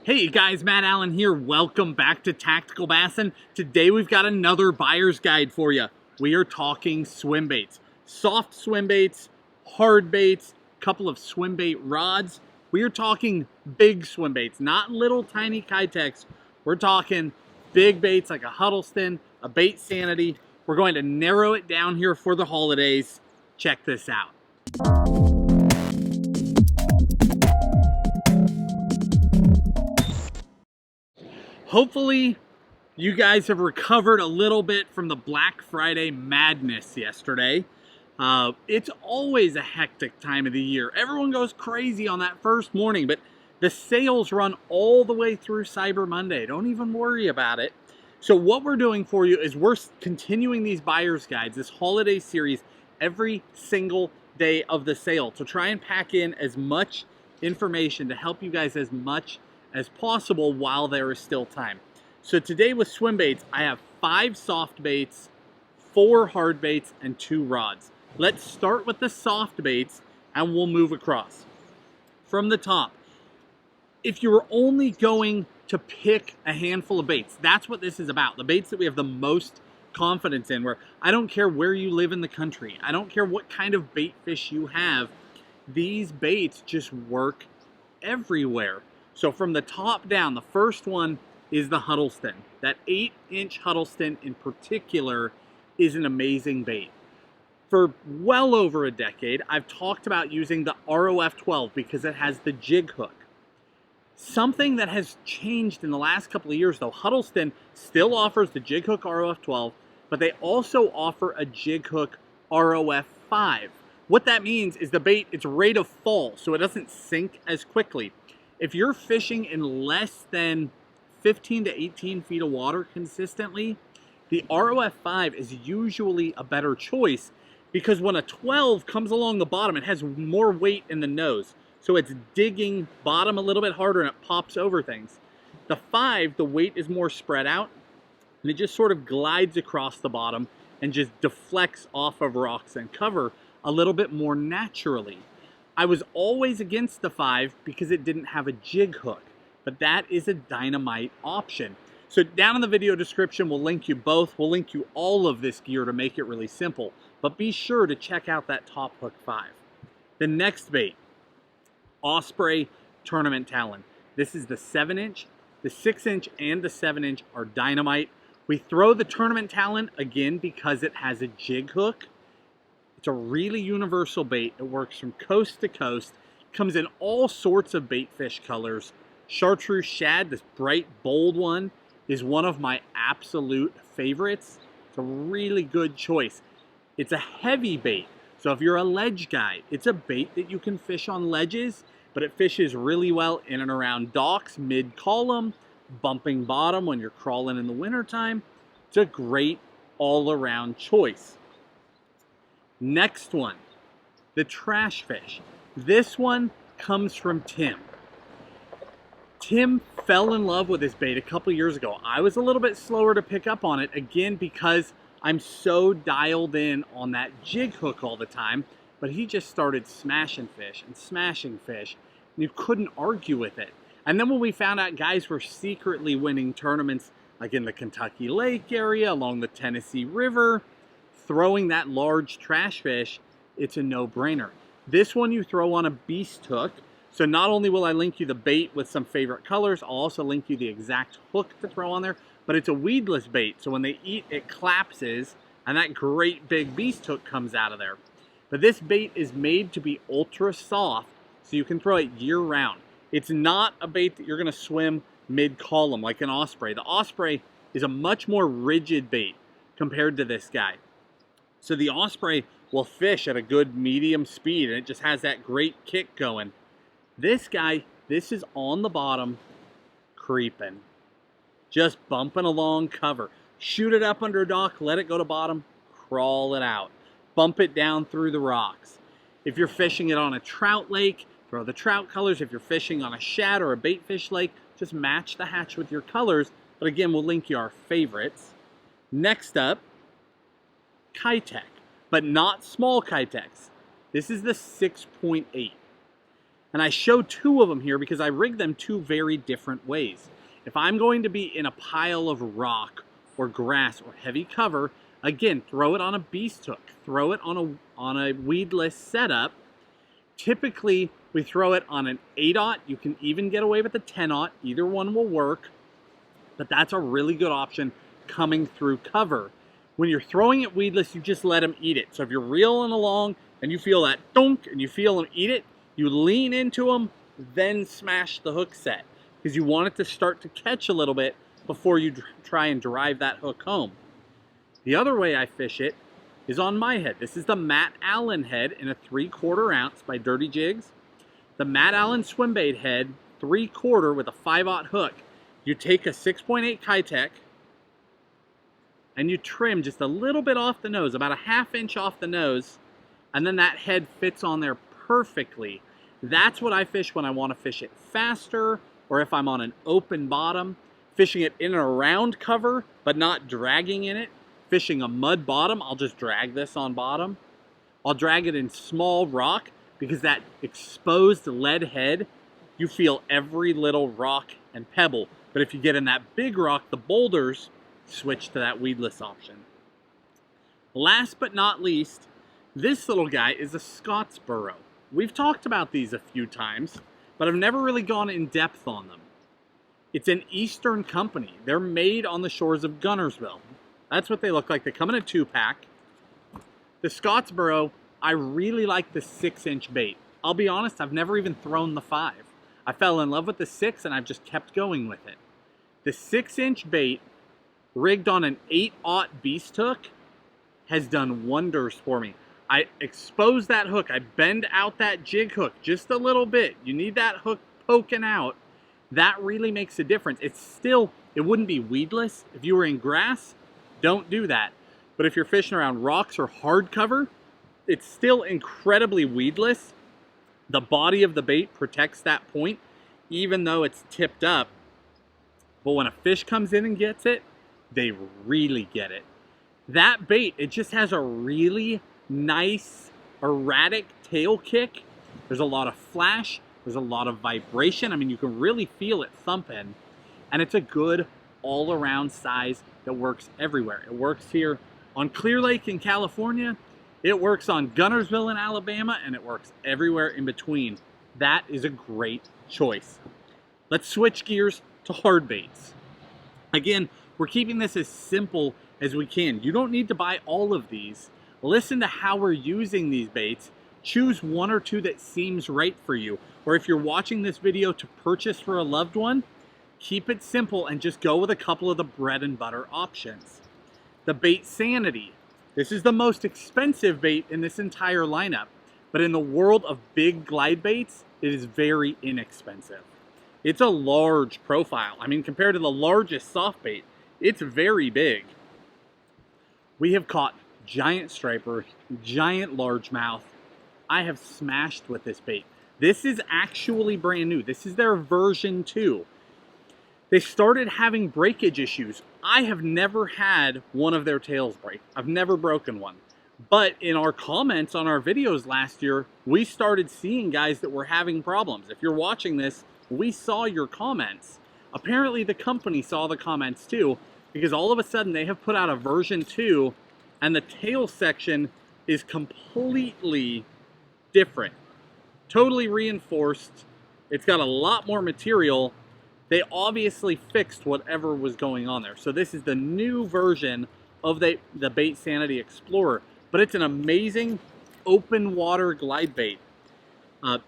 Hey guys, Matt Allen here. Welcome back to Tactical Bassin. Today we've got another buyer's guide for you. We are talking swim baits. Soft swim baits, hard baits, couple of swim bait rods. We are talking big swim baits, not little tiny Kitex. We're talking big baits like a Huddleston, a Bait Sanity. We're going to narrow it down here for the holidays. Check this out. Hopefully, you guys have recovered a little bit from the Black Friday madness yesterday. It's always a hectic time of the year. Everyone goes crazy on that first morning, but the sales run all the way through Cyber Monday. Don't even worry about it. So what we're doing for you is we're continuing these buyer's guides, this holiday series, every single day of the sale to try and pack in as much information to help you guys as much as possible while there is still time. So today with swim baits, I have 5 soft baits, 4 hard baits, and 2 rods. Let's start with the soft baits and we'll move across. From the top, if you were only going to pick a handful of baits, that's what this is about. The baits that we have the most confidence in, where I don't care where you live in the country, I don't care what kind of bait fish you have, these baits just work everywhere. So from the top down, the first one is the Huddleston. That 8-inch Huddleston in particular is an amazing bait. For well over a decade, I've talked about using the ROF 12 because it has the jig hook. Something that has changed in the last couple of years though, Huddleston still offers the jig hook ROF 12, but they also offer a jig hook ROF 5. What that means is the bait, its rate of fall, so it doesn't sink as quickly. If you're fishing in less than 15 to 18 feet of water consistently, the ROF 5 is usually a better choice because when a 12 comes along the bottom, it has more weight in the nose. So it's digging bottom a little bit harder and it pops over things. The 5, the weight is more spread out and it just sort of glides across the bottom and just deflects off of rocks and cover a little bit more naturally. I was always against the 5 because it didn't have a jig hook, but that is a dynamite option. So down in the video description, we'll link you both. We'll link you all of this gear to make it really simple, but be sure to check out that Top Hook 5. The next bait, Osprey Tournament Talon. This is the 7-inch, the 6-inch, and the 7-inch are dynamite. We throw the Tournament Talon again because it has a jig hook. It's a really universal bait. It works from coast to coast. Comes in all sorts of bait fish colors. Chartreuse shad, this bright, bold one, is one of my absolute favorites. It's a really good choice. It's a heavy bait. So if you're a ledge guy, it's a bait that you can fish on ledges, but it fishes really well in and around docks, mid-column, bumping bottom when you're crawling in the wintertime. It's a great all-around choice. Next one, the trash fish. This one comes from Tim. Tim fell in love with this bait a couple years ago. I was a little bit slower to pick up on it, again, because I'm so dialed in on that jig hook all the time, but he just started smashing fish and smashing fish, and you couldn't argue with it. And then when we found out guys were secretly winning tournaments, like in the Kentucky Lake area, along the Tennessee River, throwing that large trash fish, it's a no-brainer. This one you throw on a beast hook. So not only will I link you the bait with some favorite colors, I'll also link you the exact hook to throw on there, but it's a weedless bait. So when they eat, it collapses and that great big beast hook comes out of there. But this bait is made to be ultra soft so you can throw it year round. It's not a bait that you're gonna swim mid-column like an Osprey. The Osprey is a much more rigid bait compared to this guy. So the Osprey will fish at a good medium speed and it just has that great kick going. This guy, this is on the bottom, creeping. Just bumping along cover. Shoot it up under a dock, let it go to bottom, crawl it out. Bump it down through the rocks. If you're fishing it on a trout lake, throw the trout colors. If you're fishing on a shad or a bait fish lake, just match the hatch with your colors. But again, we'll link you our favorites. Next up, Kitex, but not small Kitex. This is the 6.8. And I show two of them here because I rig them two very different ways. If I'm going to be in a pile of rock or grass or heavy cover, again, throw it on a beast hook, throw it on a weedless setup. Typically, we throw it on an 8/0. You can even get away with a 10/0. Either one will work, but that's a really good option coming through cover. When you're throwing it weedless, you just let them eat it. So if you're reeling along and you feel that dunk and you feel them eat it, you lean into them, then smash the hook set, because you want it to start to catch a little bit before you try and drive that hook home. The other way I fish it is on my head. This is the Matt Allen head in a 3/4 ounce by Dirty Jigs. The Matt Allen Swimbait head, 3/4 with a 5/0 hook. You take a 6.8 Kitech and you trim just a little bit off the nose, about a 1/2 inch off the nose, and then that head fits on there perfectly. That's what I fish when I want to fish it faster, or if I'm on an open bottom, fishing it in and around cover, but not dragging in it. Fishing a mud bottom, I'll just drag this on bottom. I'll drag it in small rock, because that exposed lead head, you feel every little rock and pebble. But if you get in that big rock, the boulders, switch to that weedless option. Last but not least, this little guy is a Scottsboro. We've talked about these a few times, but I've never really gone in depth on them. It's an Eastern company. They're made on the shores of Guntersville. That's what they look like. They come in a 2-pack. The Scottsboro, I really like the 6-inch bait. I'll be honest, I've never even thrown the 5. I fell in love with the 6 and I've just kept going with it. The 6-inch bait rigged on an 8/0 beast hook has done wonders for me. I expose that hook, I bend out that jig hook just a little bit. You need that hook poking out. That really makes a difference. It wouldn't be weedless. If you were in grass, don't do that. But if you're fishing around rocks or hard cover, it's still incredibly weedless. The body of the bait protects that point, even though it's tipped up. But when a fish comes in and gets it, they really get it. That bait, it just has a really nice, erratic tail kick. There's a lot of flash. There's a lot of vibration. I mean, you can really feel it thumping. And it's a good all-around size that works everywhere. It works here on Clear Lake in California. It works on Guntersville in Alabama, and it works everywhere in between. That is a great choice. Let's switch gears to hard baits. Again, we're keeping this as simple as we can. You don't need to buy all of these. Listen to how we're using these baits. Choose one or two that seems right for you. Or if you're watching this video to purchase for a loved one, keep it simple and just go with a couple of the bread and butter options. The Bait Sanity. This is the most expensive bait in this entire lineup, but in the world of big glide baits, it is very inexpensive. It's a large profile. I mean, compared to the largest soft bait, it's very big. We have caught giant striper, giant largemouth. I have smashed with this bait. This is actually brand new. This is their version 2. They started having breakage issues. I have never had one of their tails break. I've never broken one. But in our comments on our videos last year, we started seeing guys that were having problems. If you're watching this, we saw your comments. Apparently the company saw the comments too, because all of a sudden they have put out a version 2 and the tail section is completely different. Totally reinforced. It's got a lot more material. They obviously fixed whatever was going on there. So this is the new version of the Bait Sanity Explorer, but it's an amazing open water glide bait.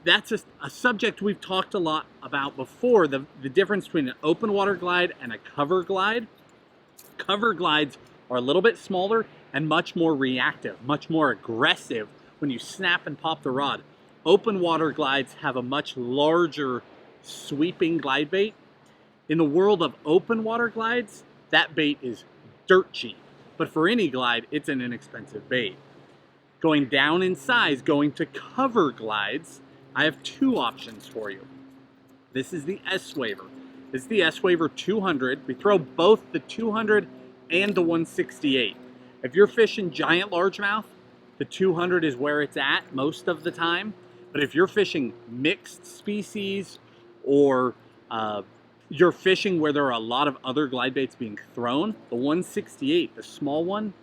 That's a subject we've talked a lot about before, the difference between an open water glide and a cover glide. Cover glides are a little bit smaller and much more reactive, much more aggressive when you snap and pop the rod. Open water glides have a much larger sweeping glide bait. In the world of open water glides, that bait is dirt cheap. But for any glide, it's an inexpensive bait. Going down in size, going to cover glides, I have two options for you. This is the S-Waver. This is the S-Waver 200. We throw both the 200 and the 168. If you're fishing giant largemouth, the 200 is where it's at most of the time. But if you're fishing mixed species, or you're fishing where there are a lot of other glide baits being thrown, the 168, the small one,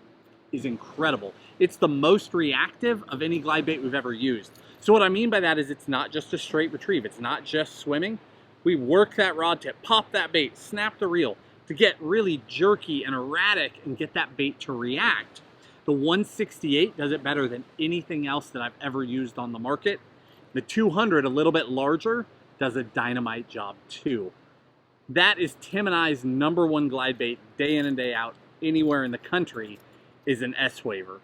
is incredible. It's the most reactive of any glide bait we've ever used. So what I mean by that is it's not just a straight retrieve. It's not just swimming. We work that rod tip, pop that bait, snap the reel to get really jerky and erratic and get that bait to react. The 168 does it better than anything else that I've ever used on the market. The 200, a little bit larger, does a dynamite job too. That is Tim and I's #1 glide bait day in and day out anywhere in the country, is an S-Waver.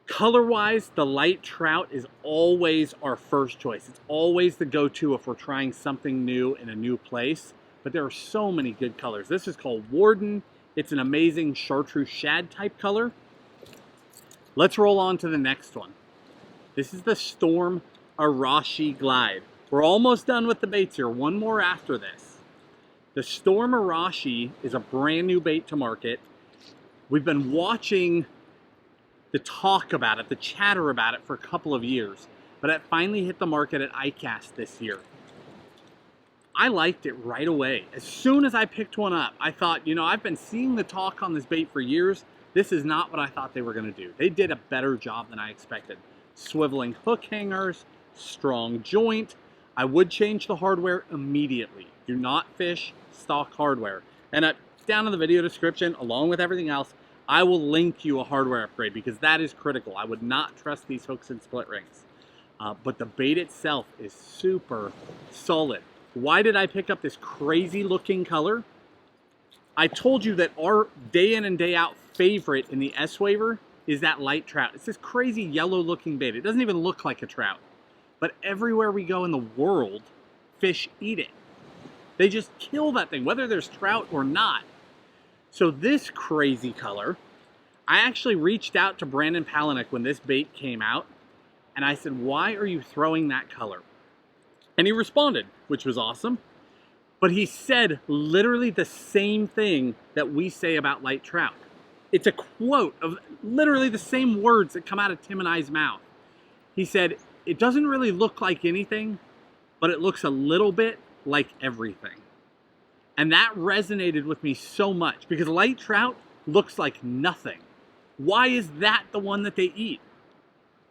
Color-wise, the light trout is always our first choice. It's always the go-to if we're trying something new in a new place, but there are so many good colors. This is called Warden. It's an amazing chartreuse shad type color. Let's roll on to the next one. This is the Storm Arashi Glide. We're almost done with the baits here. One more after this. The Storm Arashi is a brand new bait to market. We've been watching the talk about it, the chatter about it for a couple of years, but it finally hit the market at ICAST this year. I liked it right away. As soon as I picked one up, I thought, you know, I've been seeing the talk on this bait for years. This is not what I thought they were going to do. They did a better job than I expected. Swiveling hook hangers, strong joint. I would change the hardware immediately. Do not fish stock hardware. And down in the video description, along with everything else, I will link you a hardware upgrade because that is critical. I would not trust these hooks and split rings. But the bait itself is super solid. Why did I pick up this crazy looking color? I told you that our day in and day out favorite in the S-Waver is that light trout. It's this crazy yellow looking bait. It doesn't even look like a trout. But everywhere we go in the world, fish eat it. They just kill that thing, whether there's trout or not. So this crazy color, I actually reached out to Brandon Palaniuk when this bait came out, and I said, why are you throwing that color? And he responded, which was awesome. But he said literally the same thing that we say about light trout. It's a quote of literally the same words that come out of Tim and I's mouth. He said, it doesn't really look like anything, but it looks a little bit like everything. And that resonated with me so much because light trout looks like nothing. Why is that the one that they eat?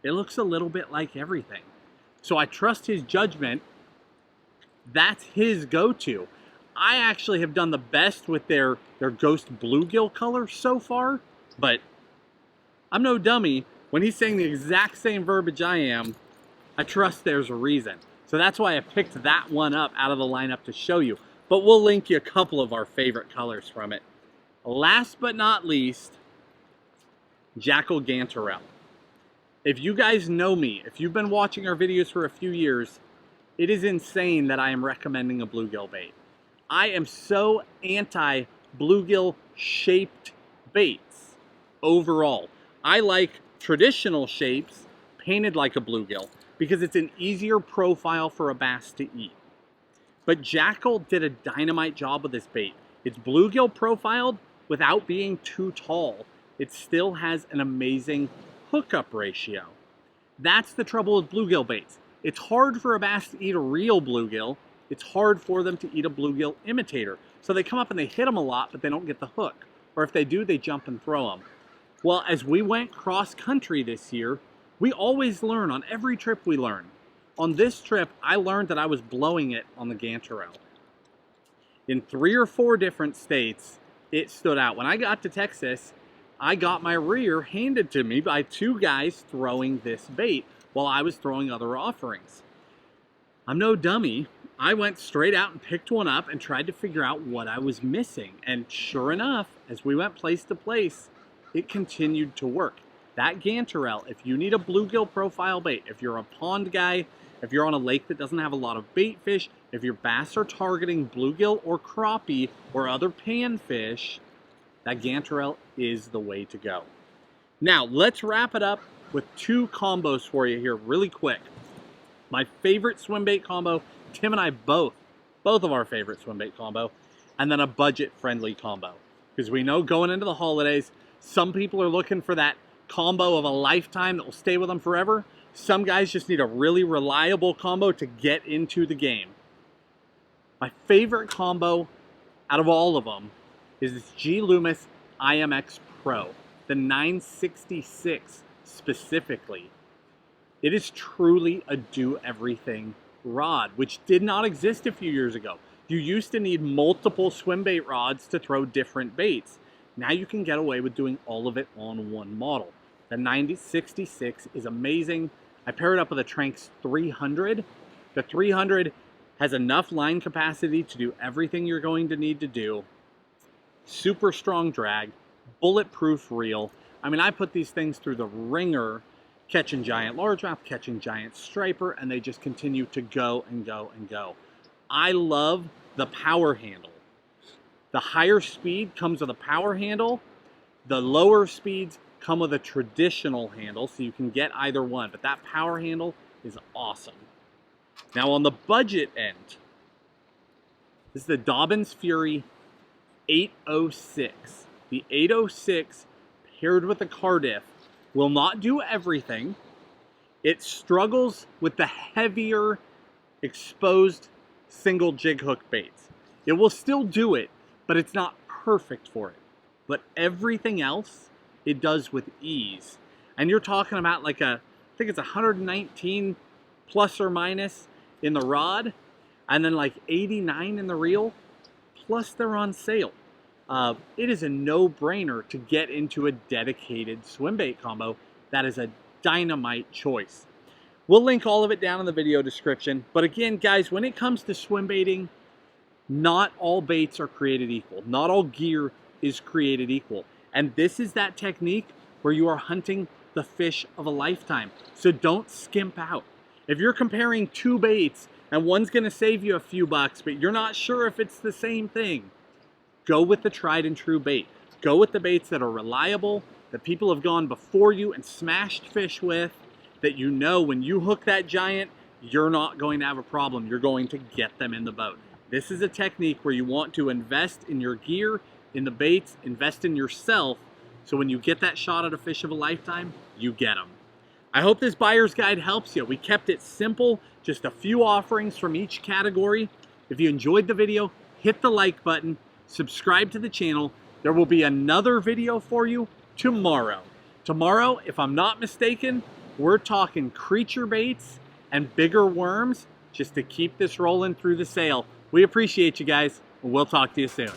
It looks a little bit like everything. So I trust his judgment. That's his go-to. I actually have done the best with their ghost bluegill color so far, but I'm no dummy. When he's saying the exact same verbiage I am, I trust there's a reason. So that's why I picked that one up out of the lineup to show you. But we'll link you a couple of our favorite colors from it. Last but not least, Jackal Gantarelle. If you guys know me, if you've been watching our videos for a few years, it is insane that I am recommending a bluegill bait. I am so anti bluegill shaped baits overall. I like traditional shapes painted like a bluegill because it's an easier profile for a bass to eat. But Jackal did a dynamite job with this bait. It's bluegill profiled without being too tall. It still has an amazing hookup ratio. That's the trouble with bluegill baits. It's hard for a bass to eat a real bluegill. It's hard for them to eat a bluegill imitator. So they come up and they hit them a lot, but they don't get the hook. Or if they do, they jump and throw them. Well, as we went cross country this year, we always learn on every trip we learn. On this trip, I learned that I was blowing it on the Gantarelle. In 3 or 4 different states, it stood out. When I got to Texas, I got my rear handed to me by 2 guys throwing this bait while I was throwing other offerings. I'm no dummy. I went straight out and picked one up and tried to figure out what I was missing. And sure enough, as we went place to place, it continued to work. That Gantarelle, if you need a bluegill profile bait, if you're a pond guy, if you're on a lake that doesn't have a lot of bait fish, if your bass are targeting bluegill or crappie or other panfish, that Gantarelle is the way to go. Now, let's wrap it up with 2 combos for you here really quick. My favorite swim bait combo, Tim and I both of our favorite swim bait combo, and then a budget-friendly combo. Because we know going into the holidays, some people are looking for that combo of a lifetime that will stay with them forever. Some guys just need a really reliable combo to get into the game. My favorite combo out of all of them is this G Loomis IMX Pro, the 966 specifically. It is truly a do-everything rod, which did not exist a few years ago. You used to need multiple swim bait rods to throw different baits. Now you can get away with doing all of it on one model. The 966 is amazing. I pair it up with a Tranx 300. The 300 has enough line capacity to do everything you're going to need to do. Super strong drag, bulletproof reel. I mean, I put these things through the ringer, catching giant largemouth, catching giant striper, and they just continue to go and go and go. I love the power handle. The higher speed comes with a power handle. The lower speeds come with a traditional handle, so you can get either one, but that power handle is awesome. Now on the budget end, this is the Dobyns Fury 806. The 806 paired with the Cardiff will not do everything. It struggles with the heavier exposed single jig hook baits. It will still do it, but it's not perfect for it. But everything else, it does with ease. And you're talking about like I think it's 119 plus or minus in the rod, and then like 89 in the reel, plus they're on sale. It is a no-brainer to get into a dedicated swim bait combo. That is a dynamite choice. We'll link all of it down in the video description. But again, guys, when it comes to swim baiting, not all baits are created equal. Not all gear is created equal. And this is that technique where you are hunting the fish of a lifetime. So don't skimp out. If you're comparing two baits and one's gonna save you a few bucks, but you're not sure if it's the same thing, go with the tried and true bait. Go with the baits that are reliable, that people have gone before you and smashed fish with, that you know when you hook that giant, you're not going to have a problem. You're going to get them in the boat. This is a technique where you want to invest in your gear, in the baits, invest in yourself, so when you get that shot at a fish of a lifetime, you get them. I hope this buyer's guide helps you. We kept it simple, just a few offerings from each category. If you enjoyed the video, hit the like button, subscribe to the channel. There will be another video for you tomorrow. Tomorrow, if I'm not mistaken, we're talking creature baits and bigger worms just to keep this rolling through the sale. We appreciate you guys, and we'll talk to you soon.